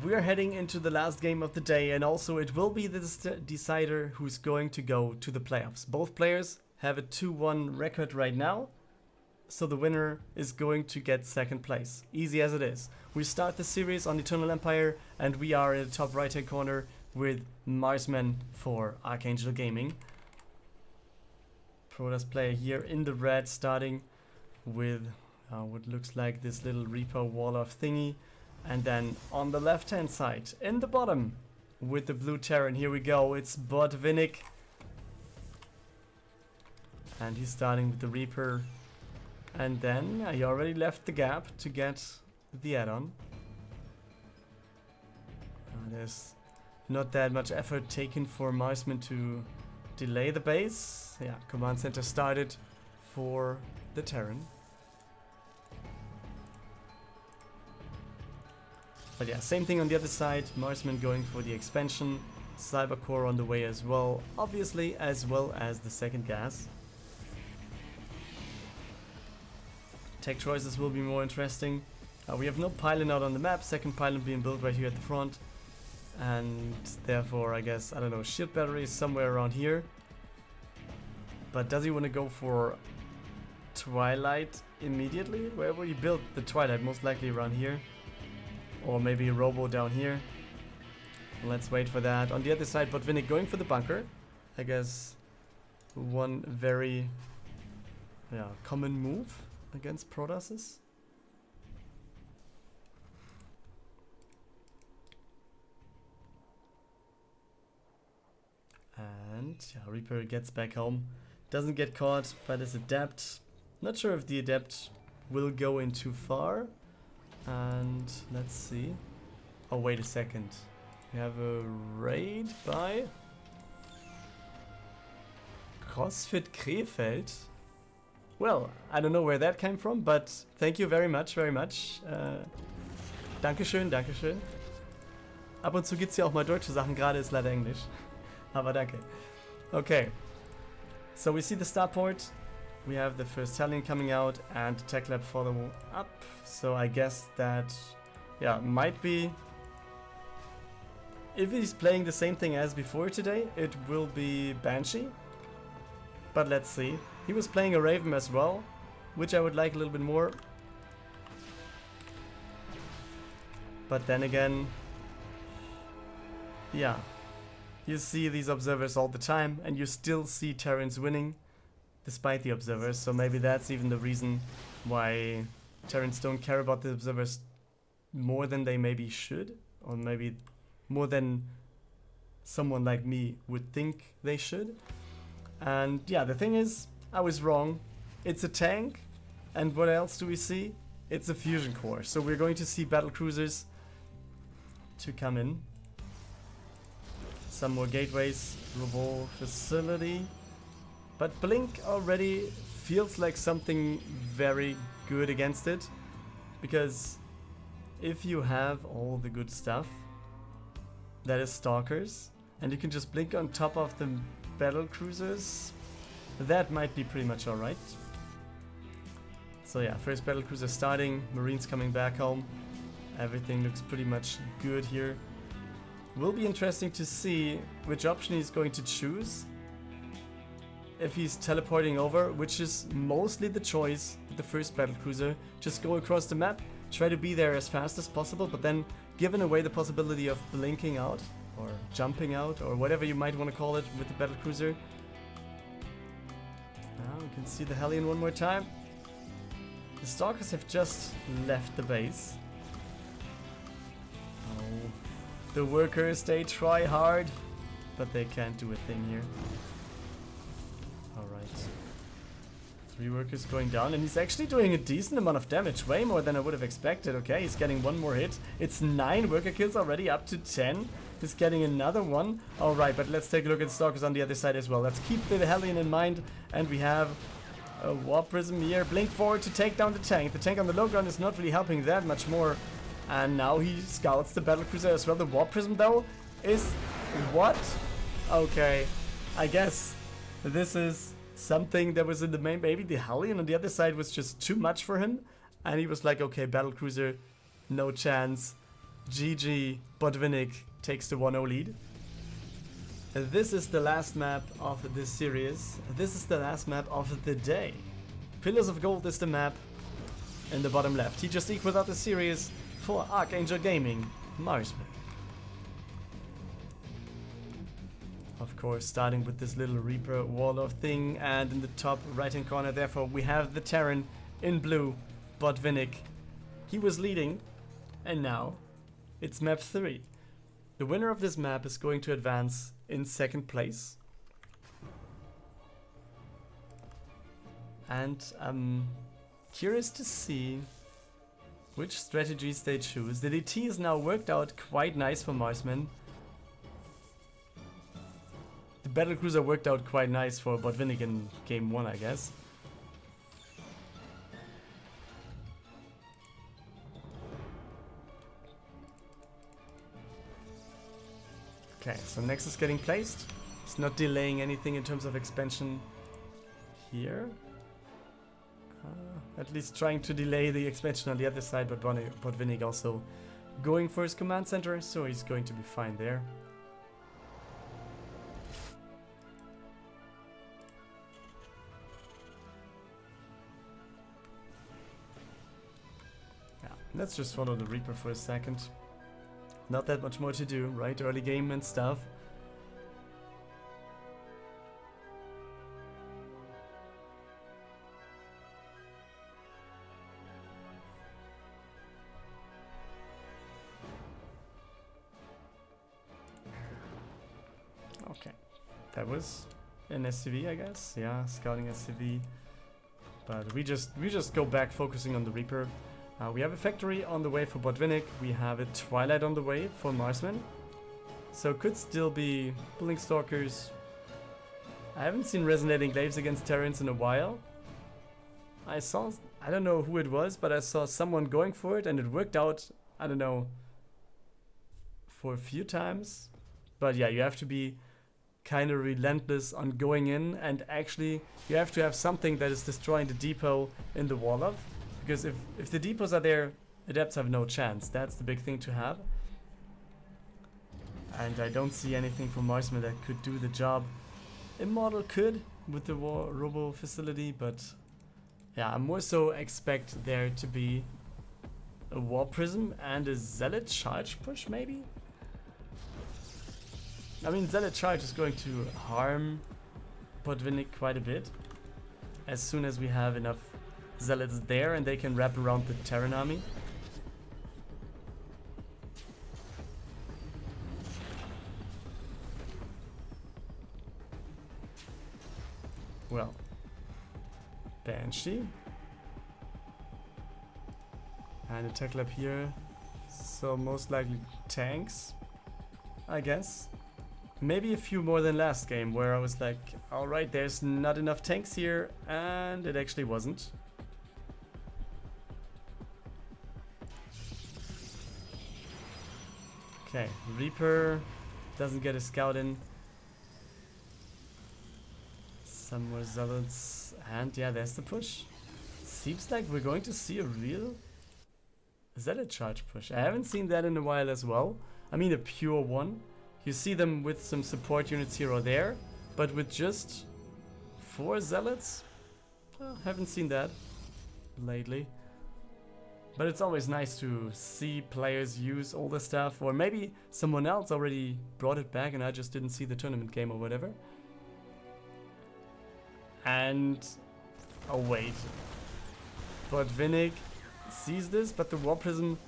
we're heading into the last game of the day, and also it will be the decider who's going to go to the playoffs. Both players have a 2-1 record right now, so the winner is going to get second place. Easy as it is. We start the series on Eternal Empire, and we are in the top right hand corner with Marsman for Archangel Gaming. Protoss player here in the red, starting with what looks like this little Reaper wall-off thingy. And then on the left hand side, in the bottom, with the blue Terran, here we go, it's Botvinnik. And he's starting with the Reaper. And then he already left the gap to get the add-on. There's not that much effort taken for Marsman to delay the base. Yeah, command center started for the Terran. But yeah, same thing on the other side. Marsman going for the expansion. Cybercore on the way as well, obviously, as well as the second gas. Tech choices will be more interesting. We have no pylon out on the map. Second pylon being built right here at the front. And therefore, I guess, I don't know, shield battery is somewhere around here. But does he want to go for Twilight immediately? Where will he build the Twilight? Most likely around here. Or maybe a Robo down here. Let's wait for that. On the other side, Botvinnik going for the bunker. I guess one very common move against Protosses. And Reaper gets back home. Doesn't get caught by this Adept. Not sure if the Adept will go in too far. And let's see. Oh, wait a second. We have a raid by CrossFit Krefeld. Well, I don't know where that came from, but thank you very much, very much. Dankeschön, Dankeschön. Ab und zu gibt's ja auch mal deutsche Sachen, gerade ist leider Englisch. Aber danke. Okay. So we see the starport. We have the first Talon coming out and Tech Lab follow up. So I guess that, might be... If he's playing the same thing as before today, it will be Banshee. But let's see. He was playing a Raven as well, which I would like a little bit more. But then again, you see these observers all the time, and you still see Terrans winning despite the observers, so maybe that's even the reason why Terrans don't care about the observers more than they maybe should, or maybe more than someone like me would think they should. And yeah, the thing is, I was wrong. It's a tank, and what else do we see? It's a fusion core, so we're going to see battle cruisers to come in. Some more gateways, Robo facility. But Blink already feels like something very good against it. Because if you have all the good stuff, that is Stalkers, and you can just Blink on top of the battle cruisers, that might be pretty much alright. So yeah, first battle cruiser starting, Marines coming back home. Everything looks pretty much good here. Will be interesting to see which option he's going to choose. If he's teleporting over, which is mostly the choice with the first battle cruiser. Just go across the map, try to be there as fast as possible, but then given away the possibility of blinking out, or jumping out, or whatever you might want to call it with the battle cruiser. Now we can see the Hellion one more time. The Stalkers have just left the base. Oh, the workers, they try hard, but they can't do a thing here. Alright. 3 workers going down, and he's actually doing a decent amount of damage, way more than I would have expected. Okay, he's getting one more hit. It's 9 worker kills already, up to 10. He's getting another one. Alright, but let's take a look at Stalkers on the other side as well. Let's keep the Hellion in mind, and we have a Warp Prism here. Blink forward to take down the tank. The tank on the low ground is not really helping that much more. And now he scouts the battlecruiser as well. The Warp Prism, though, is... what? Okay, I guess this is something that was in the main. Maybe the Hellion on the other side was just too much for him. And he was like, okay, battlecruiser, no chance. GG, Botvinnik takes the 1-0 lead. This is the last map of this series. This is the last map of the day. Pillars of Gold is the map in the bottom left. He just equaled out the series for Archangel Gaming, Marsman. Of course, starting with this little Reaper Warlord thing, and in the top right hand corner, therefore, we have the Terran in blue, Botvinnik. He was leading, and now it's map 3. The winner of this map is going to advance in second place. And I'm curious to see which strategies they choose. The DT is now worked out quite nice for Marsman. The battlecruiser worked out quite nice for Botvinnik in game 1, I guess. Okay, so Nexus getting placed. It's not delaying anything in terms of expansion here. At least trying to delay the expansion on the other side, but Botvinnik also going for his command center, so he's going to be fine there. Yeah, let's just follow the Reaper for a second. Not that much more to do, right? Early game and stuff. Okay, that was an SCV, I guess. Yeah, scouting SCV. But we just go back focusing on the Reaper. We have a factory on the way for Botvinnik. We have a Twilight on the way for Marsman. So could still be Blink Stalkers. I haven't seen Resonating Glaives against Terrans in a while. I don't know who it was, but I saw someone going for it and it worked out, I don't know, for a few times. But yeah, you have to be kind of relentless on going in, and actually you have to have something that is destroying the depot in the Warlord. Because if the depots are there, Adepts have no chance. That's the big thing to have. And I don't see anything from Marsman that could do the job. Immortal could with the Robo facility, but yeah, I more so expect there to be a War Prism and a Zealot Charge push, maybe? I mean, Zealot Charge is going to harm Botvinnik quite a bit. As soon as we have enough Zealots there and they can wrap around the Terran army. Well, Banshee. And a Tech Lab here. So most likely tanks, I guess. Maybe a few more than last game, where I was like, alright, there's not enough tanks here, and it actually wasn't. Okay, Reaper doesn't get a scout in. Some more Zealots, and yeah, there's the push. Seems like we're going to see a real Zealot Charge push. I haven't seen that in a while as well. I mean, a pure one. You see them with some support units here or there, but with just 4 Zealots? Haven't seen that lately. But it's always nice to see players use all the stuff, or maybe someone else already brought it back and I just didn't see the tournament game or whatever. And oh wait, Botvinnik sees this, but the War Prism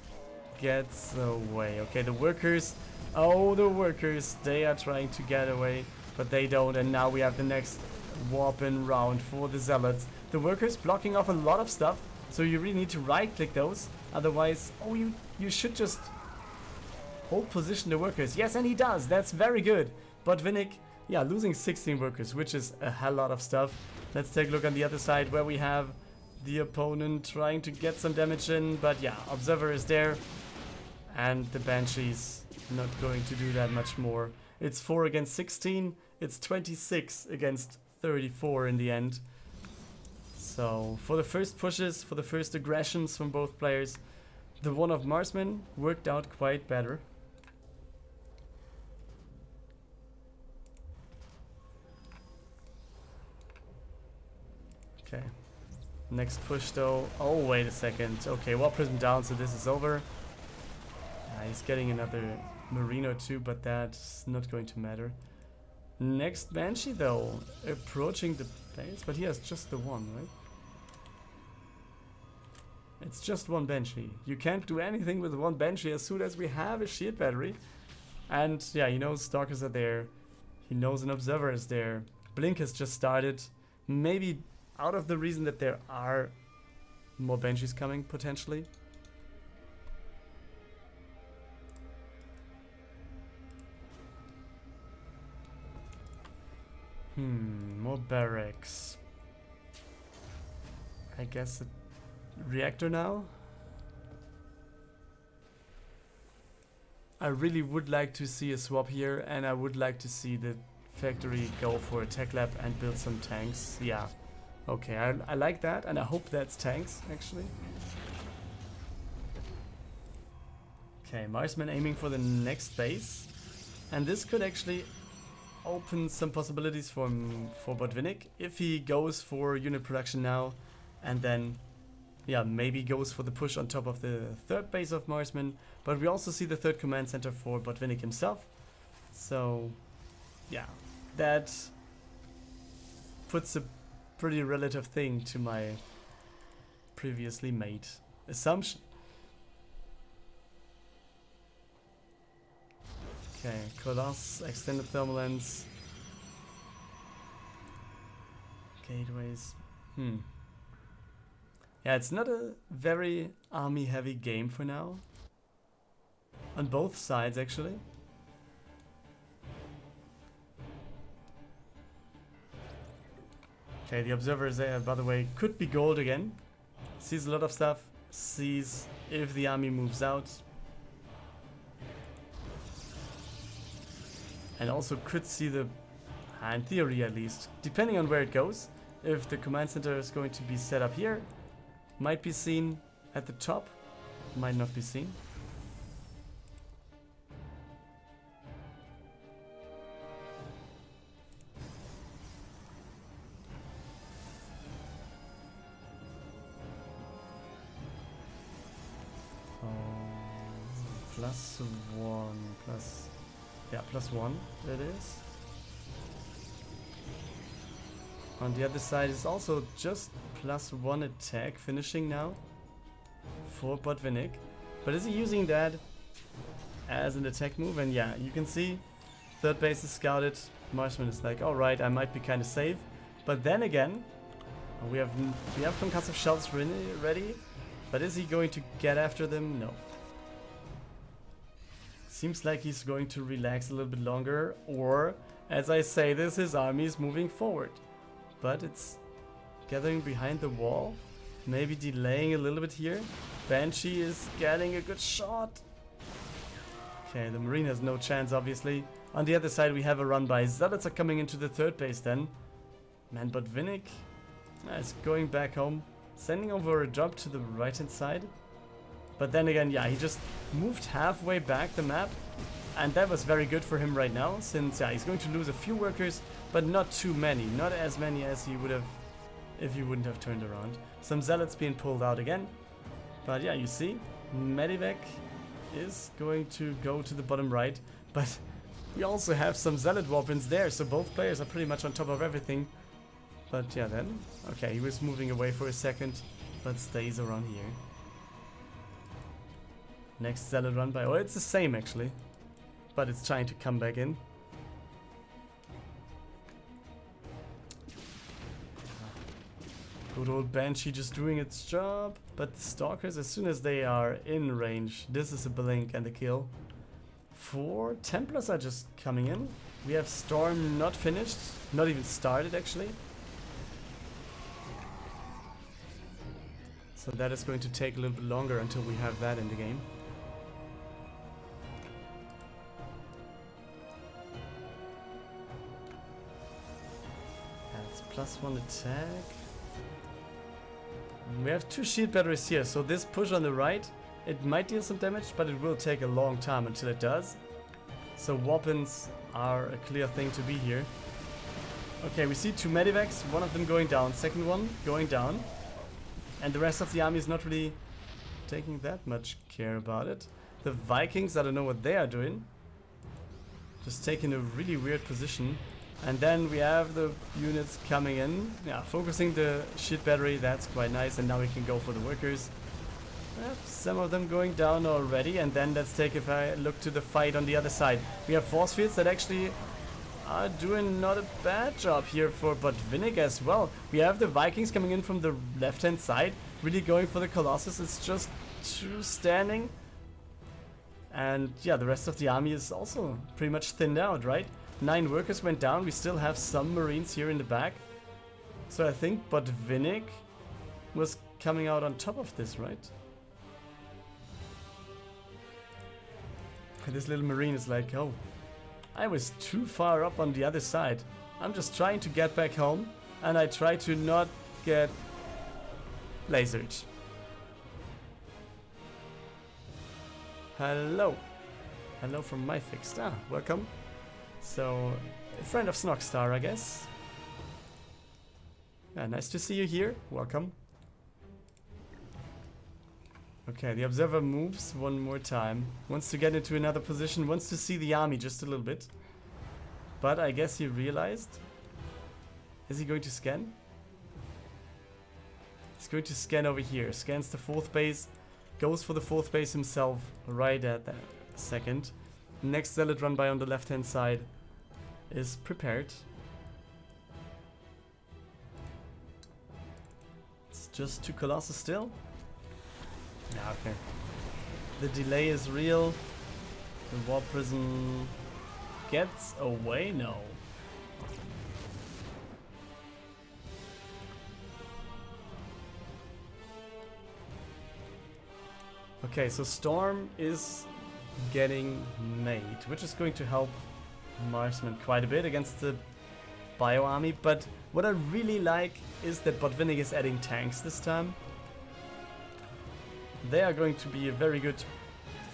gets away. Okay, the workers, oh, the workers, they are trying to get away, but they don't. And now we have the next warp-in round for the Zealots. The workers blocking off a lot of stuff, so you really need to right-click those. Otherwise, oh, you should just hold position the workers. Yes, and he does. That's very good. Botvinnik, yeah, losing 16 workers, which is a hell lot of stuff. Let's take a look on the other side where we have the opponent trying to get some damage in. But yeah, Observer is there. And the Banshee's not going to do that much more. It's 4 against 16. It's 26 against 34 in the end. So for the first pushes, for the first aggressions from both players, the one of Marsman worked out quite better. Okay. Next push though. Oh, wait a second. Okay, War Prism down, so this is over. He's getting another Marine or two, but that's not going to matter. Next Banshee though, approaching the base, but he has just the one, right? It's just one Banshee. You can't do anything with one Banshee as soon as we have a shield battery. And yeah, he knows Stalkers are there. He knows an Observer is there. Blink has just started. Maybe out of the reason that there are more Banshees coming, potentially. More barracks. I guess a reactor now. I really would like to see a swap here, and I would like to see the factory go for a tech lab and build some tanks. Yeah. Okay, I like that, and I hope that's tanks, actually. Okay, Marsman aiming for the next base. And this could actually open some possibilities for Botvinnik if he goes for unit production now, and then yeah, maybe goes for the push on top of the third base of Marsman. But we also see the third command center for Botvinnik himself. So yeah, that puts a pretty relative thing to my previously made assumption. Okay, Coloss, extended thermal lens. Gateways. Yeah, it's not a very army heavy game for now. On both sides, actually. Okay, the Observer is there, by the way, could be gold again. Sees a lot of stuff. Sees if the army moves out. And also could see the, in theory at least, depending on where it goes, if the command center is going to be set up here, might be seen at the top, might not be seen. +1, plus... yeah, +1, that is. On the other side is also just +1 attack finishing now for Botvinnik. But is he using that as an attack move? And yeah, you can see third base is scouted. Marsman is like, alright, I might be kind of safe. But then again, we have concussive shells ready. But is he going to get after them? No. Seems like he's going to relax a little bit longer, or, as I say this, his army is moving forward. But it's gathering behind the wall, maybe delaying a little bit here. Banshee is getting a good shot. Okay, the Marine has no chance, obviously. On the other side, we have a run by. Zealots are coming into the third base then. Man, Botvinnik is going back home, sending over a drop to the right-hand side. But then again, yeah, he just moved halfway back the map, and that was very good for him right now, since yeah, he's going to lose a few workers, but not too many, not as many as he would have if he wouldn't have turned around. Some Zealots being pulled out again, but yeah, you see, Medivac is going to go to the bottom right, but we also have some Zealot weapons there, so both players are pretty much on top of everything. But yeah, then, okay, he was moving away for a second, but stays around here. Next Zealot run by. Oh, it's the same actually. But it's trying to come back in. Good old Banshee just doing its job. But the Stalkers, as soon as they are in range, this is a blink and a kill. 4 Templars are just coming in. We have Storm not finished. Not even started actually. So that is going to take a little bit longer until we have that in the game. +1 attack. We have 2 shield batteries here, so this push on the right It might deal some damage, but it will take a long time until it does. So weapons are a clear thing to be here. Okay, we see 2 medivacs, one of them going down, second one going down. And the rest of the army is not really taking that much care about it. The Vikings, I don't know what they are doing. Just taking a really weird position. And then we have the units coming in. Yeah, focusing the shit battery, that's quite nice. And now we can go for the workers. Some of them going down already. And then let's take, if I look to the fight on the other side. We have force fields that actually are doing not a bad job here for Botvinnik as well. We have the Vikings coming in from the left-hand side. Really going for the Colossus. It's just 2 standing. And yeah, the rest of the army is also pretty much thinned out, right? 9 workers went down. We still have some Marines here in the back. So I think Botvinnik was coming out on top of this, right? And this little Marine is like, oh, I was too far up on the other side. I'm just trying to get back home. And I try to not get lasered. Hello. Hello from my fixed. Ah, welcome. So, a friend of Snogstar, I guess. Yeah, nice to see you here. Welcome. Okay, the observer moves one more time. Wants to get into another position. Wants to see the army just a little bit. But I guess he realized. Is he going to scan? He's going to scan over here. Scans the 4th base. Goes for the 4th base himself right at that second. Next zealot run by on the left hand side is prepared. It's just 2 Colossus still. Yeah, okay. The delay is real. The War Prison gets away? No. Okay, so Storm is getting made, which is going to help Marsman quite a bit against the Bio army. But what I really like is that Botvinnik is adding tanks this time. They are going to be a very good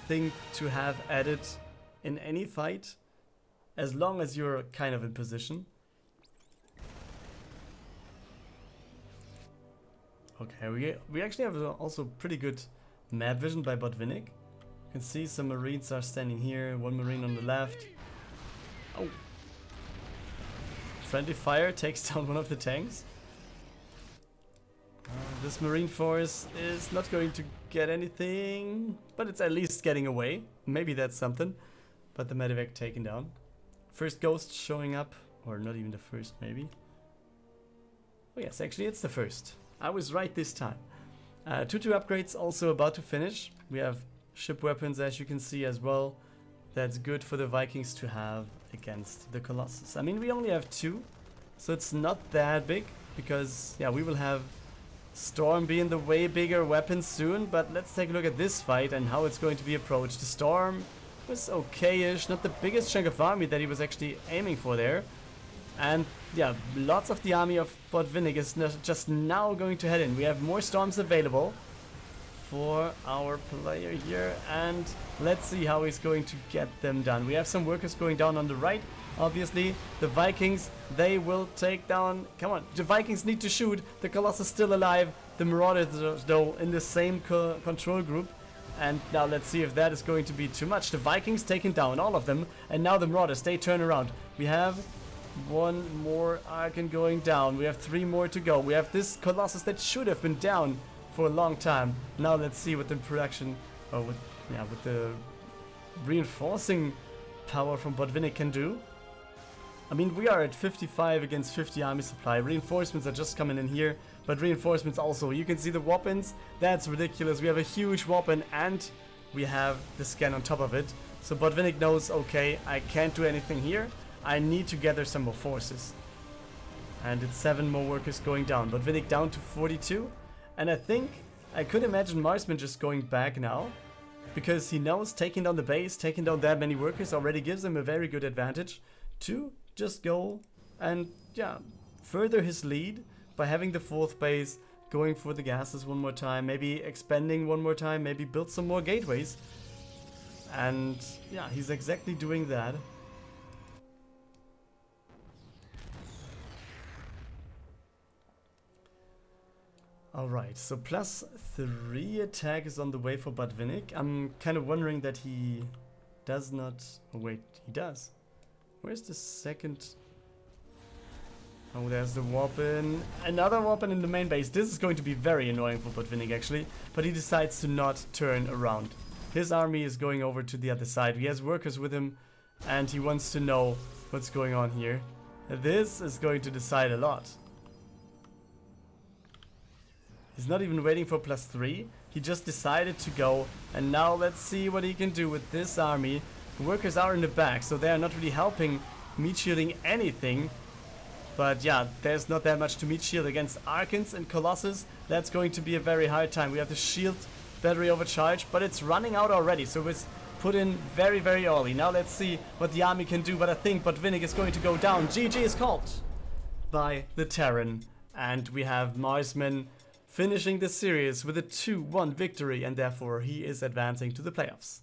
thing to have added in any fight, as long as you're kind of in position. Okay, we actually have also pretty good map vision by Botvinnik. You can see some Marines are standing here, 1 Marine on the left. Oh! Friendly fire takes down one of the tanks. This Marine force is not going to get anything, but it's at least getting away. Maybe that's something. But the medevac taken down. First ghost showing up, or not even the first maybe. Oh yes, actually it's the first. I was right this time. 2-2 upgrades also about to finish. We have ship weapons, as you can see, as well. That's good for the Vikings to have against the Colossus. I mean, we only have 2, so it's not that big, because yeah, we will have Storm being the way bigger weapon soon. But let's take a look at this fight and how it's going to be approached. The Storm was okay-ish, not the biggest chunk of army that he was actually aiming for there. And yeah, lots of the army of Botvinnik is just now going to head in. We have more Storms available for our player here, and let's see how he's going to get them done. We have some workers going down on the right. Obviously, the Vikings, they will take down... Come on, the Vikings need to shoot. The Colossus still alive. The Marauders, though, in the same control group. And now let's see if that is going to be too much. The Vikings taken down, all of them. And now the Marauders, they turn around. We have 1 more Archon going down. We have 3 more to go. We have this Colossus that should have been down for a long time. Now let's see what the production, or with the reinforcing power from Botvinnik can do. I mean, we are at 55 against 50 army supply. Reinforcements are just coming in here, but reinforcements also. You can see the weapons. That's ridiculous. We have a huge weapon and we have the scan on top of it. So Botvinnik knows, okay, I can't do anything here. I need to gather some more forces. And it's 7 more workers going down. Botvinnik down to 42. And I think I could imagine Marsman just going back now, because he knows taking down the base, taking down that many workers already gives him a very good advantage to just go and yeah, further his lead by having the 4th base, going for the gases one more time, maybe expanding one more time, maybe build some more gateways. And yeah, he's exactly doing that. Alright, so +3 attack is on the way for Botvinnik. I'm kind of wondering that he does not... Oh wait, he does. Where's the second... Oh, there's the weapon. Another weapon in the main base. This is going to be very annoying for Botvinnik actually. But he decides to not turn around. His army is going over to the other side. He has workers with him. And he wants to know what's going on here. This is going to decide a lot. He's not even waiting for +3. He just decided to go. And now let's see what he can do with this army. The workers are in the back, so they are not really helping meat shielding anything. But yeah, there's not that much to meat shield against Archons and Colossus. That's going to be a very hard time. We have the shield battery overcharged, but it's running out already. So it's put in very, very early. Now let's see what the army can do. But I think Botvinnik is going to go down. GG is called by the Terran. And we have Marsman finishing this series with a 2-1 victory. And therefore he is advancing to the playoffs.